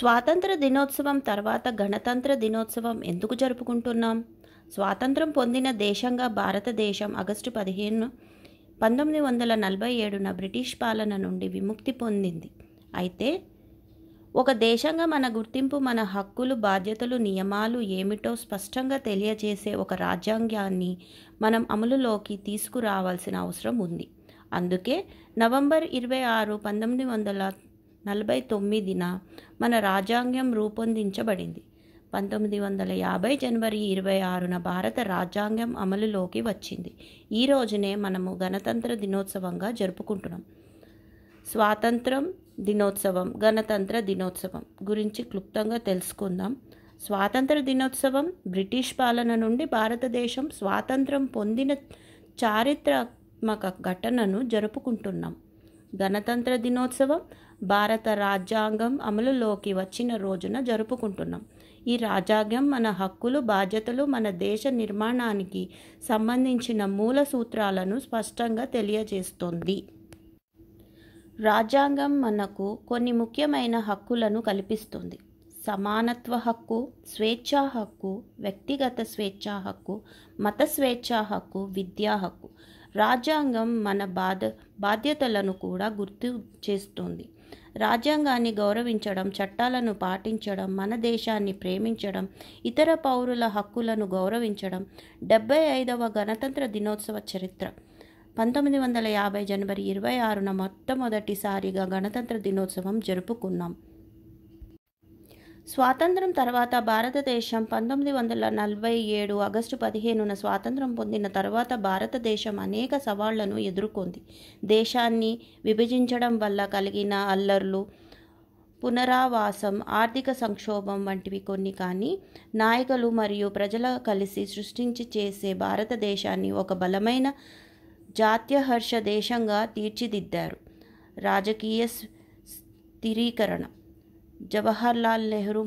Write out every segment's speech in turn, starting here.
స్వాతంత్ర దినోత్సవం తర్వాత గణతంత్ర దినోత్సవం ఎందుకు జరుపుకుంటున్నాం? స్వాతంత్రం పొందిన దేశంగా భారతదేశం ఆగస్టు 15, 1947న బ్రిటిష్ పాలన నుండి విముక్తి పొందింది. అయితే ఒక దేశంగా మన గుర్తింపు, మన హక్కులు, బాధ్యతలు, నియమాలు ఏమిటో స్పష్టంగా తెలియజేసే ఒక రాజ్యాంగాన్ని మనం అమలులోకి తీసుకురావాల్సిన అవసరం ఉంది. అందుకే నవంబర్ 26, 1949న మన రాజ్యాంగం రూపొందించబడింది. 1950 జనవరి 26న భారత రాజ్యాంగం అమలులోకి వచ్చింది. ఈ రోజునే మనము గణతంత్ర దినోత్సవంగా జరుపుకుంటున్నాం. స్వాతంత్రం దినోత్సవం, గణతంత్ర దినోత్సవం గురించి క్లుప్తంగా తెలుసుకుందాం. స్వాతంత్ర దినోత్సవం బ్రిటిష్ పాలన నుండి భారతదేశం స్వాతంత్రం పొందిన చారిత్రాత్మక ఘటనను జరుపుకుంటున్నాం. గణతంత్ర దినోత్సవం భారత రాజ్యాంగం అమలులోకి వచ్చిన రోజున జరుపుకుంటున్నాం. ఈ రాజ్యాంగం మన హక్కులు, బాధ్యతలు, మన దేశ నిర్మాణానికి సంబంధించిన మూల సూత్రాలను స్పష్టంగా తెలియజేస్తోంది. రాజ్యాంగం మనకు కొన్ని ముఖ్యమైన హక్కులను కల్పిస్తుంది. సమానత్వ హక్కు, స్వేచ్ఛా హక్కు, వ్యక్తిగత స్వేచ్ఛా హక్కు, మత స్వేచ్ఛా హక్కు, విద్యా హక్కు. రాజ్యాంగం మన బాధ్యతలను కూడా గుర్తు చేస్తుంది. రాజ్యాంగాన్ని గౌరవించడం, చట్టాలను పాటించడం, మన దేశాన్ని ప్రేమించడం, ఇతర పౌరుల హక్కులను గౌరవించడం. 75వ గణతంత్ర దినోత్సవ చరిత్ర. 1950 జనవరి 26న మొట్టమొదటిసారిగా గణతంత్ర దినోత్సవం జరుపుకున్నాం. స్వాతంత్రం తర్వాత భారతదేశం 1947 ఆగస్టు 15న స్వాతంత్రం పొందిన తర్వాత భారతదేశం అనేక సవాళ్లను ఎదుర్కొంది. దేశాన్ని విభజించడం వల్ల కలిగిన అల్లర్లు, పునరావాసం, ఆర్థిక సంక్షోభం వంటివి కొన్ని. కానీ నాయకులు మరియు ప్రజలు కలిసి సృష్టించి చేసే భారతదేశాన్ని ఒక బలమైన జాత్యహర్ష దేశంగా తీర్చిదిద్దారు. రాజకీయ స్థిరీకరణ. జవహర్లాల్ నెహ్రూ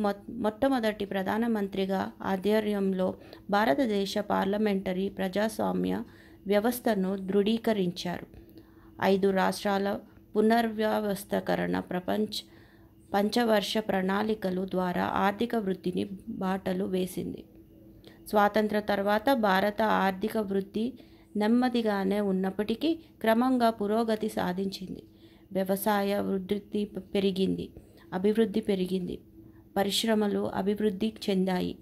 మొట్టమొదటి ప్రధానమంత్రిగా ఆధ్వర్యంలో భారతదేశ పార్లమెంటరీ ప్రజాస్వామ్య వ్యవస్థను దృఢీకరించారు. 5 రాష్ట్రాల పునర్వ్యవస్థీకరణ, పంచవర్ష ప్రణాళికలు ద్వారా ఆర్థిక వృద్ధిని బాటలు వేసింది. స్వాతంత్ర తర్వాత భారత ఆర్థిక వృద్ధి నెమ్మదిగానే ఉన్నప్పటికీ క్రమంగా పురోగతి సాధించింది. వ్యవసాయ అభివృద్ధి పెరిగింది. పరిశ్రమలు అభివృద్ధి చెందాయి.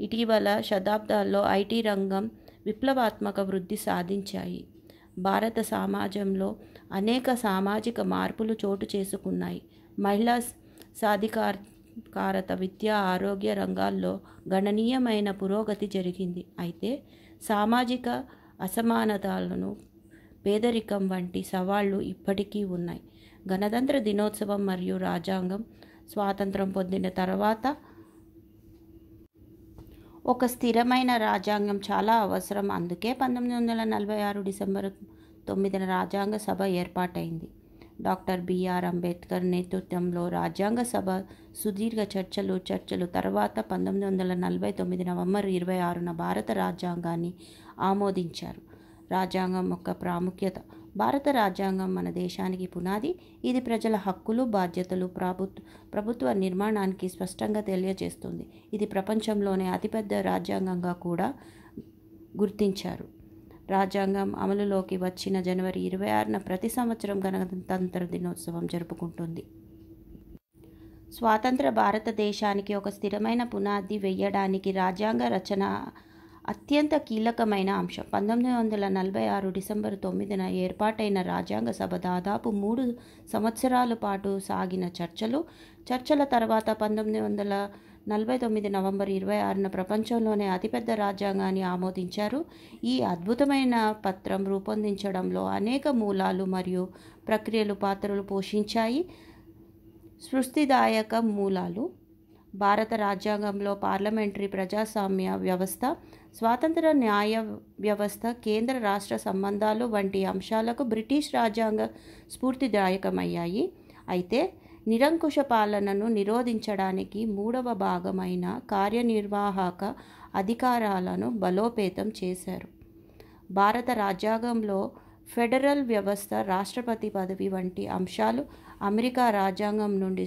ఇటీవల శతాబ్దాల్లో ఐటీ రంగం విప్లవాత్మక వృద్ధి సాధించాయి. భారత సమాజంలో అనేక సామాజిక మార్పులు చోటు చేసుకున్నాయి. మహిళా సాధికారత, విద్య, ఆరోగ్య రంగాల్లో గణనీయమైన పురోగతి జరిగింది. అయితే సామాజిక అసమానతలను, పేదరికం వంటి సవాళ్లు ఇప్పటికీ ఉన్నాయి. గణతంత్ర దినోత్సవం మరియు రాజ్యాంగం. స్వాతంత్రం పొందిన తర్వాత ఒక స్థిరమైన రాజ్యాంగం చాలా అవసరం. అందుకే 1946 డిసెంబర్ 9న రాజ్యాంగ సభ ఏర్పాటైంది. డాక్టర్ బిఆర్ అంబేద్కర్ నేతృత్వంలో రాజ్యాంగ సభ సుదీర్ఘ చర్చలు తర్వాత 1949 నవంబర్ 26న భారత రాజ్యాంగాన్ని ఆమోదించారు. రాజ్యాంగం యొక్క ప్రాముఖ్యత. భారత రాజ్యాంగం మన దేశానికి పునాది. ఇది ప్రజల హక్కులు, బాధ్యతలు, ప్రభుత్వ నిర్మాణానికి స్పష్టంగా తెలియజేస్తుంది. ఇది ప్రపంచంలోనే అతిపెద్ద రాజ్యాంగంగా కూడా గుర్తించారు. రాజ్యాంగం అమలులోకి వచ్చిన జనవరి 26న ప్రతి సంవత్సరం గణతంత్ర దినోత్సవం జరుపుకుంటుంది. స్వాతంత్ర భారతదేశానికి ఒక స్థిరమైన పునాది వేయడానికి రాజ్యాంగ రచన అత్యంత కీలకమైన అంశం. 1946 డిసెంబర్ 9న ఏర్పాటైన రాజ్యాంగ సభ దాదాపు 3 సంవత్సరాల పాటు సాగిన చర్చల తర్వాత 1949 నవంబర్ 26న ప్రపంచంలోనే అతిపెద్ద రాజ్యాంగాన్ని ఆమోదించారు. ఈ అద్భుతమైన పత్రం రూపొందించడంలో అనేక మూలాలు మరియు ప్రక్రియలు పాత్రలు పోషించాయి. స్ఫూర్తిదాయక మూలాలు. భారత రాజ్యాంగంలో పార్లమెంటరీ ప్రజాస్వామ్య వ్యవస్థ, స్వాతంత్ర న్యాయ వ్యవస్థ, కేంద్ర రాష్ట్ర సంబంధాలు వంటి అంశాలకు బ్రిటిష్ రాజ్యాంగ స్ఫూర్తిదాయకమయ్యాయి. అయితే నిరంకుశ పాలనను నిరోధించడానికి 3వ భాగమైన కార్యనిర్వాహక అధికారాలను బలోపేతం చేశారు. భారత రాజ్యాంగంలో ఫెడరల్ వ్యవస్థ, రాష్ట్రపతి పదవి వంటి అంశాలు అమెరికా రాజ్యాంగం నుండి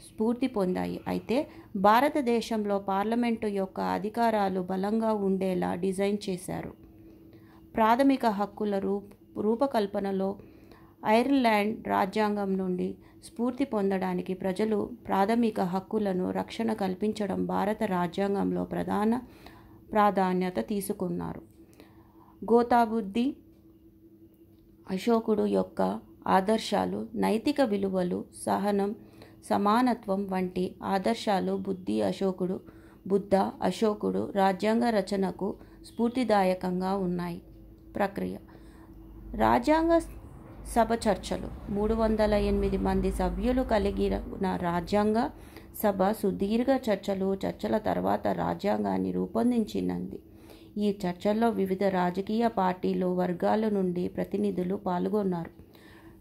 స్ఫూర్తి పొందాయి. అయితే భారతదేశంలో పార్లమెంటు యొక్క అధికారాలు బలంగా ఉండేలా డిజైన్ చేశారు. ప్రాథమిక హక్కుల రూపకల్పనలో ఐర్లాండ్ రాజ్యాంగం నుండి స్ఫూర్తి పొందడానికి ప్రజలు ప్రాథమిక హక్కులను రక్షణ కల్పించడం భారత రాజ్యాంగంలో ప్రధాన ప్రాధాన్యత తీసుకున్నారు. గౌతబుద్ధ అశోకుడు యొక్క ఆదర్శాలు, నైతిక విలువలు, సహనం, సమానత్వం వంటి ఆదర్శాలు బుద్ధ అశోకుడు రాజ్యాంగ రచనకు స్ఫూర్తిదాయకంగా ఉన్నాయి. ప్రక్రియ: రాజ్యాంగ సభ చర్చలు. 308 మంది సభ్యులు కలిగిన రాజ్యాంగ సభ సుదీర్ఘ చర్చల తర్వాత రాజ్యాంగాన్ని రూపొందించింది. ఈ చర్చల్లో వివిధ రాజకీయ పార్టీలు, వర్గాల నుండి ప్రతినిధులు పాల్గొన్నారు.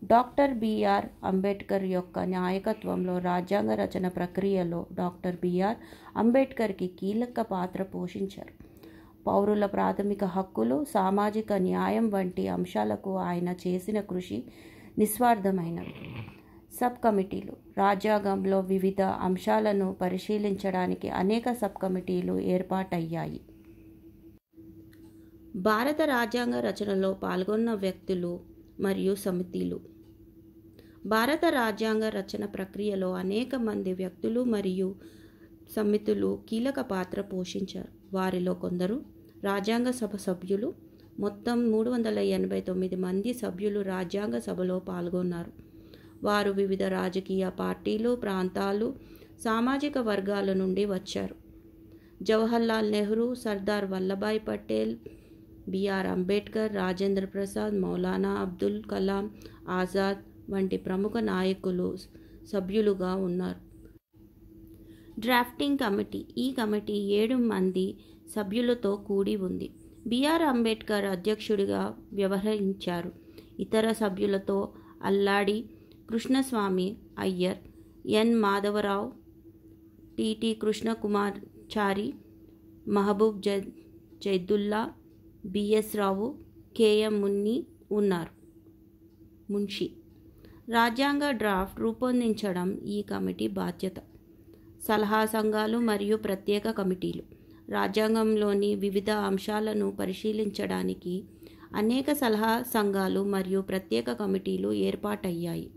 డాక్టర్ బిఆర్ అంబేద్కర్ యొక్క నాయకత్వంలో రాజ్యాంగ రచన ప్రక్రియలో డాక్టర్ బిఆర్ అంబేద్కర్కి కీలక పాత్ర పోషించారు. పౌరుల ప్రాథమిక హక్కులు, సామాజిక న్యాయం వంటి అంశాలకు ఆయన చేసిన కృషి నిస్వార్థమైనవి. సబ్ కమిటీలు. రాజ్యాంగంలో వివిధ అంశాలను పరిశీలించడానికి అనేక సబ్ కమిటీలు ఏర్పాటయ్యాయి. భారత రాజ్యాంగ రచనలో పాల్గొన్న వ్యక్తులు మరియు సమితిలు. భారత రాజ్యాంగ రచన ప్రక్రియలో అనేక మంది వ్యక్తులు మరియు సమితులు కీలక పాత్ర పోషించారు. వారిలో కొందరు రాజ్యాంగ సభ సభ్యులు. మొత్తం 389 మంది సభ్యులు రాజ్యాంగ సభలో పాల్గొన్నారు. వారు వివిధ రాజకీయ పార్టీలు, ప్రాంతాలు, సామాజిక వర్గాల నుండి వచ్చారు. జవహర్లాల్ నెహ్రూ, సర్దార్ వల్లభాయ్ పటేల్, బిఆర్ అంబేద్కర్, రాజేంద్ర ప్రసాద్, మౌలానా అబ్దుల్ కలాం ఆజాద్ వంటి ప్రముఖ నాయకులు సభ్యులుగా ఉన్నారు. Drafting committee. ఈ కమిటీ 7 మంది సభ్యులతో కూడి ఉంది. బిఆర్ అంబేద్కర్ అధ్యక్షుడిగా వ్యవహరించారు. ఇతర సభ్యులతో అల్లాడి కృష్ణస్వామి అయ్యర్, ఎన్ మాధవరావు, టిటి కృష్ణకుమాచారి, మహబూబ్ జైదుల్లా, బిఎస్ రావు, కెఎం మున్షి. రాజ్యాంగ డ్రాఫ్ట్ రూపొందించడం ఈ కమిటీ బాధ్యత. సలహా సంఘాలు మరియు ప్రత్యేక కమిటీలు. రాజ్యాంగంలోని వివిధ అంశాలను పరిశీలించడానికి అనేక సలహా సంఘాలు మరియు ప్రత్యేక కమిటీలు ఏర్పాటయ్యాయి.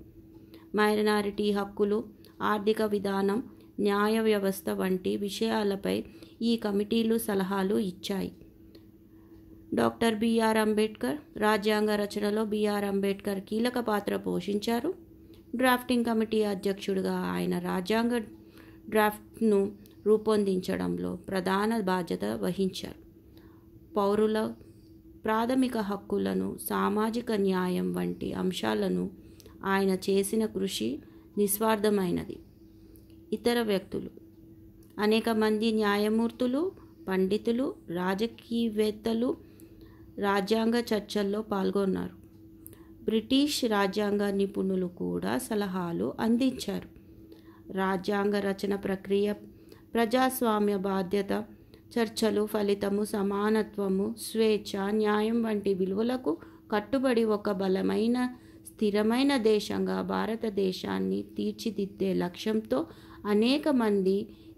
మైనారిటీ హక్కులు, ఆర్థిక విధానం, న్యాయ వ్యవస్థ వంటి విషయాలపై ఈ కమిటీలు సలహాలు ఇచ్చాయి. Doctor B R Ambedkar. రాజ్యాంగ రచనలో బిఆర్ అంబేద్కర్ కీలక పాత్ర పోషించారు. డ్రాఫ్టింగ్ కమిటీ అధ్యక్షుడిగా ఆయన రాజ్యాంగ డ్రాఫ్ట్ను రూపొందించడంలో ప్రధాన బాధ్యత వహించారు. పౌరుల ప్రాథమిక హక్కులను, సామాజిక న్యాయం వంటి అంశాలను ఆయన చేసిన కృషి నిస్వార్థమైనది. ఇతర వ్యక్తులు. అనేక మంది న్యాయమూర్తులు, పండితులు, రాజకీయవేత్తలు రాజ్యాంగ చర్చల్లో పాల్గొన్నారు. బ్రిటిష్ రాజ్యాంగ నిపుణులు కూడా సలహాలు అందించారు. రాజ్యాంగ రచన ప్రక్రియ ప్రజాస్వామ్య బాధ్యత, చర్చలు ఫలితము సమానత్వము, స్వేచ్ఛ, న్యాయం వంటి విలువలకు కట్టుబడి ఒక బలమైన, స్థిరమైన దేశంగా భారతదేశాన్ని తీర్చిదిద్దే లక్ష్యంతో అనేక మంది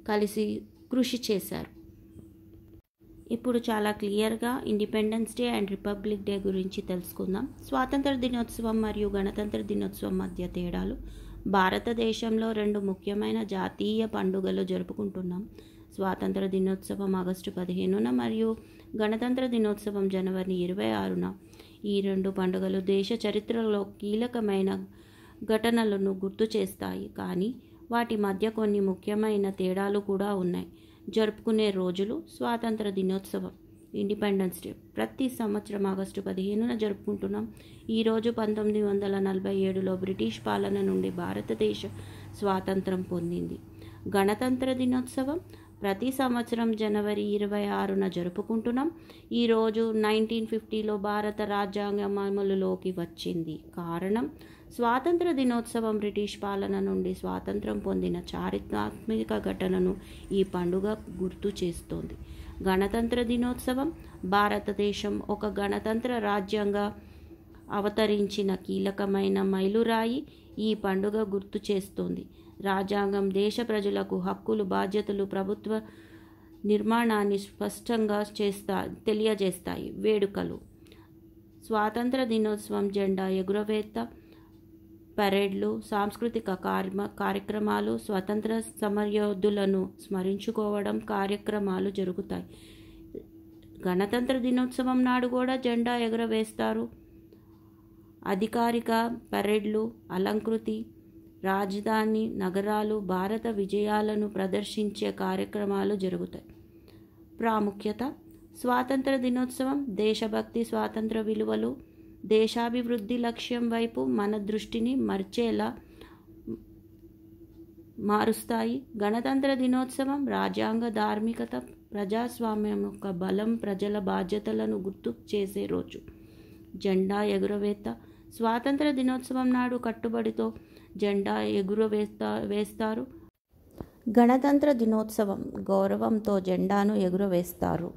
కలిసి కృషి చేశారు. ఇప్పుడు చాలా క్లియర్గా independence day and republic day గురించి తెలుసుకుందాం. స్వాతంత్ర దినోత్సవం మరియు గణతంత్ర దినోత్సవం మధ్య తేడాలు. భారతదేశంలో 2 ముఖ్యమైన జాతీయ పండుగలు జరుపుకుంటున్నాం. స్వాతంత్ర దినోత్సవం ఆగస్టు 15న మరియు గణతంత్ర దినోత్సవం జనవరి 26న. ఈ 2 పండుగలు దేశ చరిత్రలో కీలకమైన ఘటనలను గుర్తు చేస్తాయి, కానీ వాటి మధ్య కొన్ని ముఖ్యమైన తేడాలు కూడా ఉన్నాయి. జరుపుకునే రోజులు. స్వాతంత్ర దినోత్సవం ఇండిపెండెన్స్ డే ప్రతి సంవత్సరం ఆగస్టు 15న జరుపుకుంటున్నాం. ఈరోజు 1947లో బ్రిటిష్ పాలన నుండి భారతదేశం స్వాతంత్రం పొందింది. గణతంత్ర దినోత్సవం ప్రతి సంవత్సరం జనవరి 26న జరుపుకుంటున్నాం. ఈరోజు 1950లో భారత రాజ్యాంగం అమలులోకి వచ్చింది. కారణం స్వాతంత్ర దినోత్సవం బ్రిటిష్ పాలన నుండి స్వాతంత్రం పొందిన చారిత్రాత్మక ఘటనను ఈ పండుగ గుర్తు చేస్తోంది. గణతంత్ర దినోత్సవం భారతదేశం ఒక గణతంత్ర రాజ్యంగా అవతరించిన కీలకమైన మైలురాయి ఈ పండుగ గుర్తు చేస్తోంది. రాజ్యాంగం దేశ ప్రజలకు హక్కులు, బాధ్యతలు, ప్రభుత్వ నిర్మాణాన్ని స్పష్టంగా తెలియజేస్తాయి. వేడుకలు: స్వాతంత్ర దినోత్సవం, జెండా ఎగురవేత, పరేడ్లు, సాంస్కృతిక కార్యక్రమాలు, స్వతంత్ర సమరయోధులను స్మరించుకోవడం కార్యక్రమాలు జరుగుతాయి. గణతంత్ర దినోత్సవం నాడు కూడా జెండా ఎగురవేస్తారు. అధికారిక పరేడ్లు, అలంకృతి, రాజధాని నగరాలు, భారత విజయాలను ప్రదర్శించే కార్యక్రమాలు జరుగుతాయి. ప్రాముఖ్యత: స్వాతంత్ర దినోత్సవం దేశభక్తి, స్వాతంత్ర విలువలు, దేశాభివృద్ధి లక్ష్యం వైపు మన దృష్టిని మారుస్తాయి. గణతంత్ర దినోత్సవం రాజ్యాంగ, ధార్మికత, ప్రజాస్వామ్యం యొక్క బలం, ప్రజల బాధ్యతలను గుర్తు చేసే రోజు. జెండా ఎగురవేత: స్వాతంత్ర దినోత్సవం నాడు కట్టుబడితో జెండా వేస్తారు. గణతంత్ర దినోత్సవం గౌరవంతో జెండాను ఎగురవేస్తారు.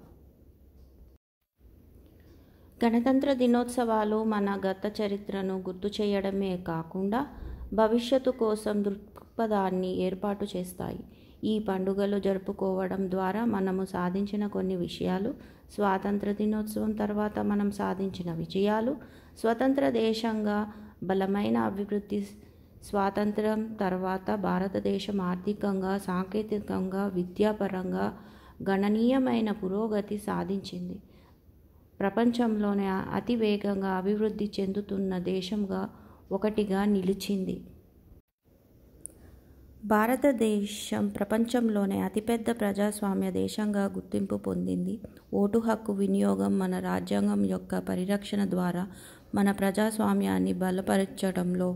గణతంత్ర దినోత్సవాలు మన గత చరిత్రను గుర్తు చేయడమే కాకుండా భవిష్యత్తు కోసం దృక్పథాన్ని ఏర్పాటు చేస్తాయి. ఈ పండుగలు జరుపుకోవడం ద్వారా మనము సాధించిన కొన్ని విషయాలు, స్వాతంత్ర దినోత్సవం తర్వాత మనం సాధించిన విజయాలు, స్వతంత్ర దేశంగా బలమైన అభివృద్ధి, స్వాతంత్రం తర్వాత భారతదేశం ఆర్థికంగా, సాంకేతికంగా, విద్యాపరంగా గణనీయమైన పురోగతి సాధించింది. ప్రపంచంలోనే అతి వేగంగా అభివృద్ధి చెందుతున్న దేశంగా ఒకటిగా నిలిచింది. భారతదేశం ప్రపంచంలోనే అతిపెద్ద ప్రజాస్వామ్య దేశంగా గుర్తింపు పొందింది. ఓటు హక్కు వినియోగం, మన రాజ్యాంగం యొక్క పరిరక్షణ ద్వారా మన ప్రజాస్వామ్యాన్ని బలపరచడంలో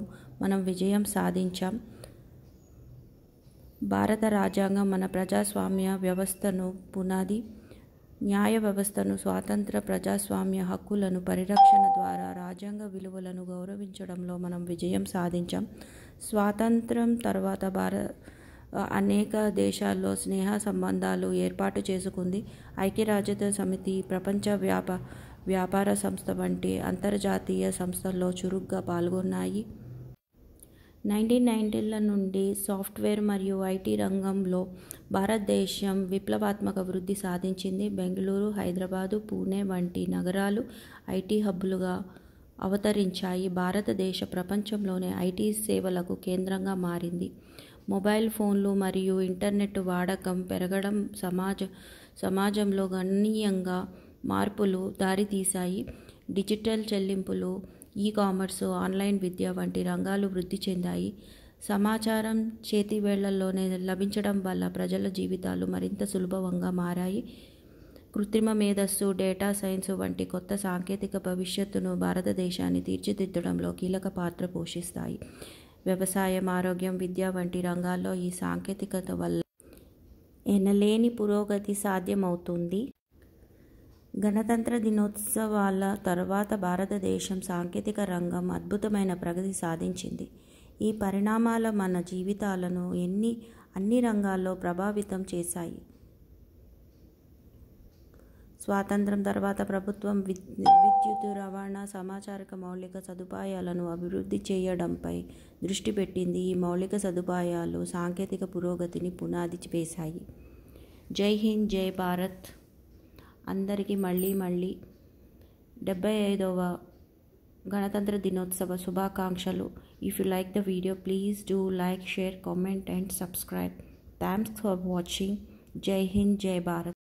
మనం విజయం సాధించాం. భారత రాజ్యాంగం మన ప్రజాస్వామ్య వ్యవస్థను పునాది, న్యాయ వ్యవస్థను, స్వాతంత్ర ప్రజాస్వామ్య హక్కులను పరిరక్షణ ద్వారా రాజ్యాంగ విలువలను గౌరవించడంలో మనం విజయం సాధించాం. స్వాతంత్రం తర్వాత అనేక దేశాల్లో స్నేహ సంబంధాలు ఏర్పాటు చేసుకుంది. ఐక్యరాజ్య సమితి, ప్రపంచ వ్యాపార సంస్థ వంటి అంతర్జాతీయ సంస్థల్లో చురుగ్గా పాల్గొన్నాయి. 1990ల నుండి సాఫ్ట్వేర్ మరియు ఐటీ రంగంలో భారతదేశం విప్లవాత్మక వృద్ధి సాధించింది. బెంగళూరు, హైదరాబాదు, పూణే వంటి నగరాలు ఐటీ హబ్బులుగా అవతరించాయి. భారతదేశ ప్రపంచంలోనే ఐటీ సేవలకు కేంద్రంగా మారింది. మొబైల్ ఫోన్లు మరియు ఇంటర్నెట్ వాడకం పెరగడం సమాజంలో గణనీయంగా మార్పులు దారితీశాయి. డిజిటల్ చెల్లింపులు, ఈ-కామర్స్, ఆన్లైన్ విద్య వంటి రంగాలు వృద్ధి చెందాయి. సమాచారం చేతివేళ్లలోనే లభించడం వల్ల ప్రజల జీవితాలు మరింత సులభంగా మారాయి. కృత్రిమ మేధస్సు, డేటా సైన్స్ వంటి కొత్త సాంకేతిక భవిష్యత్తును భారతదేశాన్ని తీర్చిదిద్దడంలో కీలక పాత్ర పోషిస్తాయి. వ్యవసాయం, ఆరోగ్యం, విద్య వంటి రంగాల్లో ఈ సాంకేతికత వల్ల ఎనలేని పురోగతి సాధ్యమవుతుంది. గణతంత్ర దినోత్సవాల తర్వాత భారతదేశం సాంకేతిక రంగం అద్భుతమైన ప్రగతి సాధించింది. ఈ పరిణామాలు మన జీవితాలను అన్ని రంగాల్లో ప్రభావితం చేశాయి. స్వాతంత్రం తర్వాత ప్రభుత్వం విద్యుత్, రవాణా, సమాచారక మౌలిక సదుపాయాలను అభివృద్ధి చేయడంపై దృష్టి పెట్టింది. ఈ మౌలిక సదుపాయాలు సాంకేతిక పురోగతిని పునాది వేశాయి. జై హింద్, జై భారత్. అందరికీ మళ్ళీ 75వ గణతంత్ర దినోత్సవ శుభాకాంక్షలు. If you like the video, please do like, share, comment and subscribe. Thanks for watching. జై హింద్, జై భారత్.